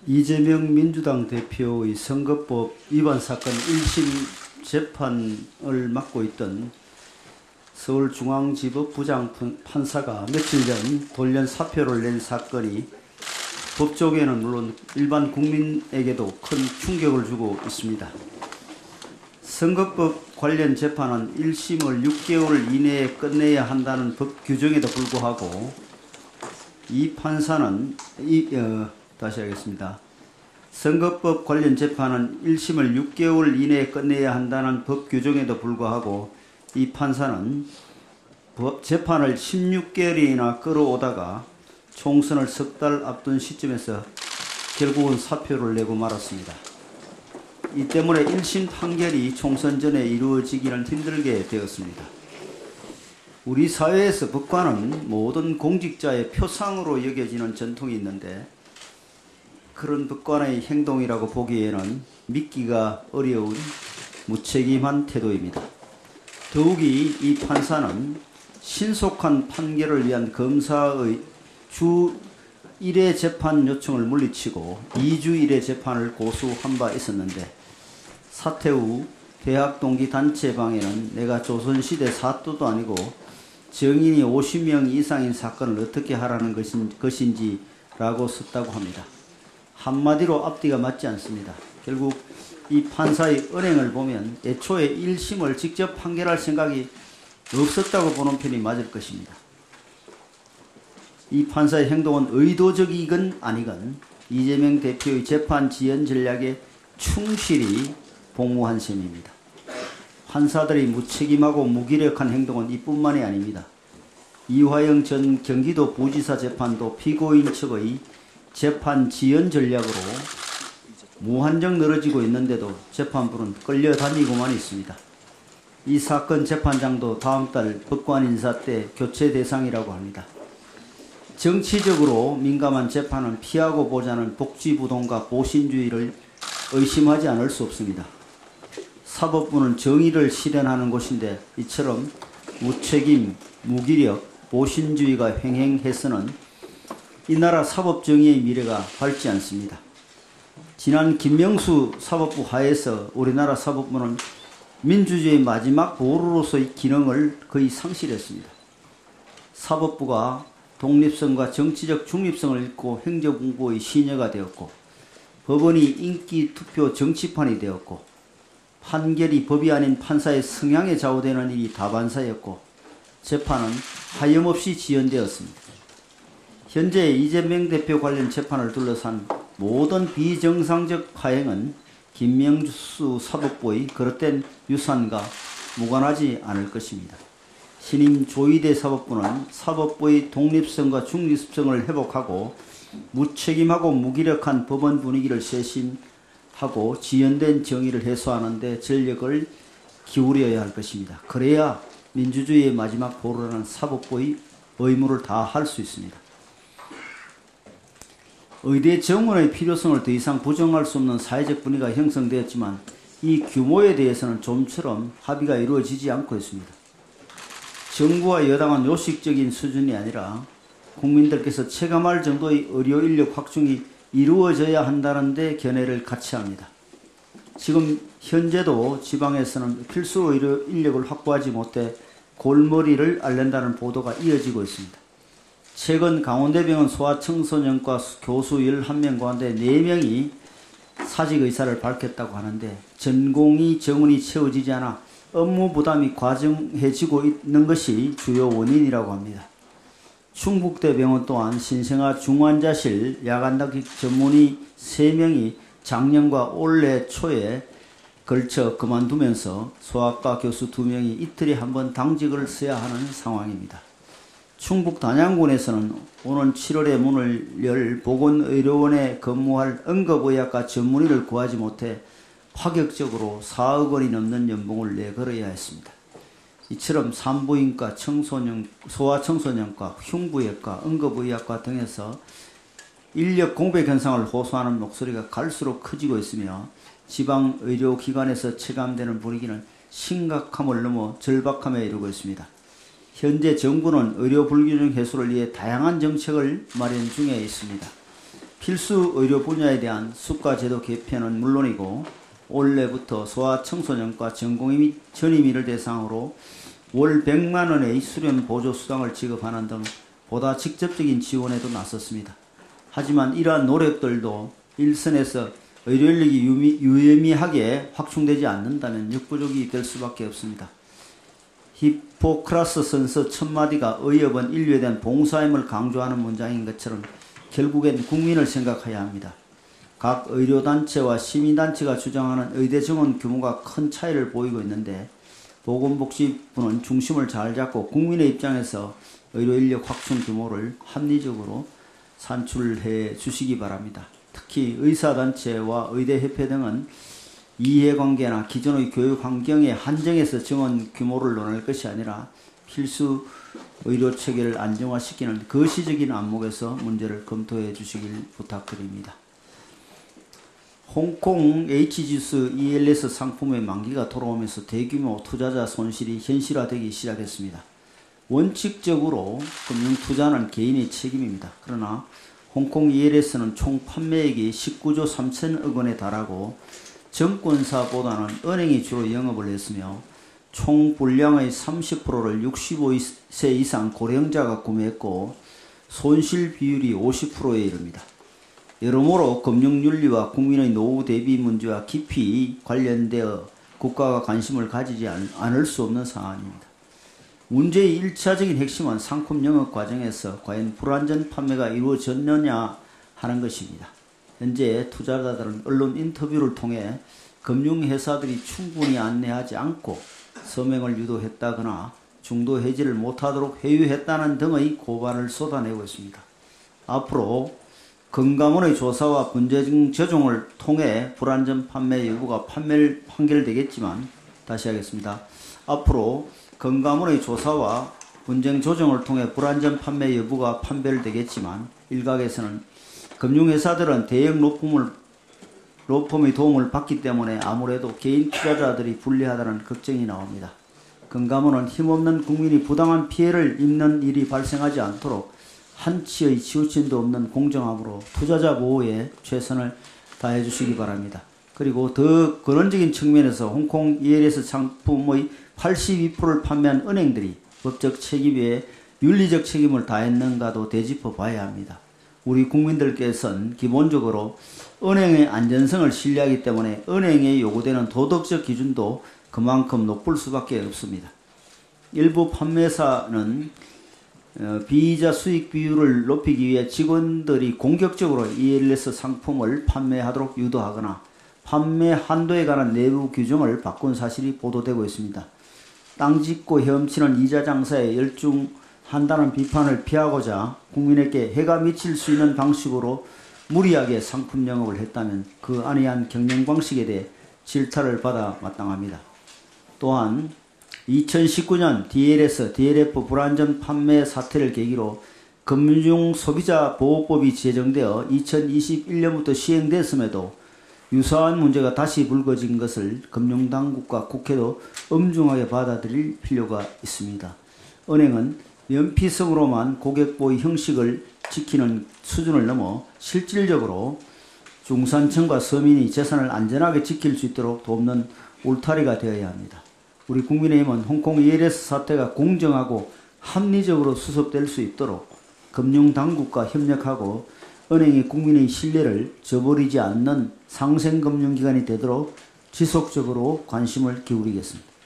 이재명 민주당 대표의 선거법 위반 사건 1심 재판을 맡고 있던 서울중앙지법 부장판사가 며칠 전 돌연 사표를 낸 사건이 법조계는 물론 일반 국민에게도 큰 충격을 주고 있습니다. 선거법 관련 재판은 1심을 6개월 이내에 끝내야 한다는 법 규정에도 불구하고 이 판사는 다시 하겠습니다. 선거법 관련 재판은 1심을 6개월 이내에 끝내야 한다는 법 규정에도 불구하고 이 판사는 재판을 16개월이나 끌어오다가 총선을 석 달 앞둔 시점에서 결국은 사표를 내고 말았습니다. 이 때문에 1심 판결이 총선 전에 이루어지기는 힘들게 되었습니다. 우리 사회에서 법관은 모든 공직자의 표상으로 여겨지는 전통이 있는데 그런 법관의 행동이라고 보기에는 믿기가 어려운 무책임한 태도입니다. 더욱이 이 판사는 신속한 판결을 위한 검사의 주 1회 재판 요청을 물리치고 2주 1회 재판을 고수한 바 있었는데 사퇴 후 대학 동기 단체방에는 내가 조선시대 사또도 아니고 증인이 50명 이상인 사건을 어떻게 하라는 것인지 라고 썼다고 합니다. 한마디로 앞뒤가 맞지 않습니다. 결국 이 판사의 언행을 보면 애초에 1심을 직접 판결할 생각이 없었다고 보는 편이 맞을 것입니다. 이 판사의 행동은 의도적이건 아니건 이재명 대표의 재판 지연 전략에 충실히 복무한 셈입니다. 판사들이 무책임하고 무기력한 행동은 이뿐만이 아닙니다. 이화영 전 경기도 부지사 재판도 피고인 측의 재판 지연 전략으로 무한정 늘어지고 있는데도 재판부는 끌려다니고만 있습니다. 이 사건 재판장도 다음 달 법관 인사 때 교체 대상이라고 합니다. 정치적으로 민감한 재판은 피하고 보자는 복지부동과 보신주의를 의심하지 않을 수 없습니다. 사법부는 정의를 실현하는 곳인데 이처럼 무책임, 무기력, 보신주의가 횡행해서는 이 나라 사법정의의 미래가 밝지 않습니다. 지난 김명수 사법부 하에서 우리나라 사법부는 민주주의의 마지막 보루로서의 기능을 거의 상실했습니다. 사법부가 독립성과 정치적 중립성을 잃고 행정공부의 시녀가 되었고 법원이 인기투표 정치판이 되었고 판결이 법이 아닌 판사의 성향에 좌우되는 일이 다반사였고 재판은 하염없이 지연되었습니다. 현재 이재명 대표 관련 재판을 둘러싼 모든 비정상적 파행은 김명수 사법부의 그릇된 유산과 무관하지 않을 것입니다. 신임 조희대 사법부는 사법부의 독립성과 중립성을 회복하고 무책임하고 무기력한 법원 분위기를 쇄신하고 지연된 정의를 해소하는 데 전력을 기울여야 할 것입니다. 그래야 민주주의의 마지막 보루라는 사법부의 의무를 다할 수 있습니다. 의대 정원의 필요성을 더 이상 부정할 수 없는 사회적 분위기가 형성되었지만 이 규모에 대해서는 좀처럼 합의가 이루어지지 않고 있습니다. 정부와 여당은 요식적인 수준이 아니라 국민들께서 체감할 정도의 의료 인력 확충이 이루어져야 한다는 데 견해를 같이 합니다. 지금 현재도 지방에서는 필수 의료 인력을 확보하지 못해 골머리를 앓는다는 보도가 이어지고 있습니다. 최근 강원대병원 소아청소년과 교수 11명 가운데 4명이 사직 의사를 밝혔다고 하는데 전공의 정원이 채워지지 않아 업무 부담이 과중해지고 있는 것이 주요 원인이라고 합니다. 충북대병원 또한 신생아 중환자실 야간답기 전문의 3명이 작년과 올해 초에 걸쳐 그만두면서 소아과 교수 2명이 이틀에 한 번 당직을 써야 하는 상황입니다. 충북 단양군에서는 오는 7월에 문을 열 보건의료원에 근무할 응급의학과 전문의를 구하지 못해 파격적으로 4억 원이 넘는 연봉을 내걸어야 했습니다. 이처럼 산부인과, 소아청소년과, 흉부외과, 응급의학과 등에서 인력 공백 현상을 호소하는 목소리가 갈수록 커지고 있으며 지방의료기관에서 체감되는 분위기는 심각함을 넘어 절박함에 이르고 있습니다. 현재 정부는 의료 불균형 해소를 위해 다양한 정책을 마련 중에 있습니다. 필수 의료 분야에 대한 수가제도 개편은 물론이고 올해부터 소아청소년과 전임의를 대상으로 월 100만 원의 수련 보조 수당을 지급하는 등 보다 직접적인 지원에도 나섰습니다. 하지만 이러한 노력들도 일선에서 의료 인력이 유의미하게 확충되지 않는다면 역부족이 될 수밖에 없습니다. 히포크라스 선서 첫마디가 의협은 인류에 대한 봉사임을 강조하는 문장인 것처럼 결국엔 국민을 생각해야 합니다. 각 의료단체와 시민단체가 주장하는 의대 정원 규모가 큰 차이를 보이고 있는데 보건복지부는 중심을 잘 잡고 국민의 입장에서 의료인력 확충 규모를 합리적으로 산출해 주시기 바랍니다. 특히 의사단체와 의대협회 등은 이해관계나 기존의 교육 환경의 한정에서 정원 규모를 논할 것이 아니라 필수 의료체계를 안정화시키는 거시적인 안목에서 문제를 검토해 주시길 부탁드립니다. 홍콩 H주스 ELS 상품의 만기가 돌아오면서 대규모 투자자 손실이 현실화되기 시작했습니다. 원칙적으로 금융투자는 개인의 책임입니다. 그러나 홍콩 ELS는 총 판매액이 19조 3천억 원에 달하고 정권사보다는 은행이 주로 영업을 했으며 총 분량의 30%를 65세 이상 고령자가 구매했고 손실 비율이 50%에 이릅니다. 여러모로 금융윤리와 국민의 노후 대비 문제와 깊이 관련되어 국가가 관심을 가지지 않을 수 없는 상황입니다. 문제의 1차적인 핵심은 상품 영업 과정에서 과연 불완전 판매가 이루어졌느냐 하는 것입니다. 현재 투자자들은 언론 인터뷰를 통해 금융회사들이 충분히 안내하지 않고 서명을 유도했다거나 중도 해지를 못하도록 회유했다는 등의 고발을 쏟아내고 있습니다. 앞으로 금감원의 조사와 문제적 조정을 통해 불완전 판매 여부가 판결되겠지만 다시 하겠습니다. 앞으로 금감원의 조사와 분쟁 조정을 통해 불완전 판매 여부가 판별되겠지만 일각에서는 금융회사들은 대형 로펌의 도움을 받기 때문에 아무래도 개인 투자자들이 불리하다는 걱정이 나옵니다. 금감원은 힘없는 국민이 부당한 피해를 입는 일이 발생하지 않도록 한치의 치우침도 없는 공정함으로 투자자 보호에 최선을 다해 주시기 바랍니다. 그리고 더 근원적인 측면에서 홍콩 ELS 상품의 82%를 판매한 은행들이 법적 책임 외에 윤리적 책임을 다했는가도 되짚어 봐야 합니다. 우리 국민들께서는 기본적으로 은행의 안전성을 신뢰하기 때문에 은행에 요구되는 도덕적 기준도 그만큼 높을 수밖에 없습니다. 일부 판매사는 비이자 수익 비율을 높이기 위해 직원들이 공격적으로 ELS 상품을 판매하도록 유도하거나 판매 한도에 관한 내부 규정을 바꾼 사실이 보도되고 있습니다. 땅 짓고 헤엄치는 이자 장사에 열중한다는 비판을 피하고자 국민에게 해가 미칠 수 있는 방식으로 무리하게 상품 영업을 했다면 그 안이한 경영 방식에 대해 질타를 받아 마땅합니다. 또한 2019년 DLF 불완전 판매 사태를 계기로 금융소비자보호법이 제정되어 2021년부터 시행됐음에도 유사한 문제가 다시 불거진 것을 금융당국과 국회도 엄중하게 받아들일 필요가 있습니다. 은행은 면피성으로만 고객보호 형식을 지키는 수준을 넘어 실질적으로 중산층과 서민이 재산을 안전하게 지킬 수 있도록 돕는 울타리가 되어야 합니다. 우리 국민의힘은 홍콩 ELS 사태가 공정하고 합리적으로 수습될 수 있도록 금융당국과 협력하고 은행이 국민의 신뢰를 저버리지 않는 상생금융기관이 되도록 지속적으로 관심을 기울이겠습니다.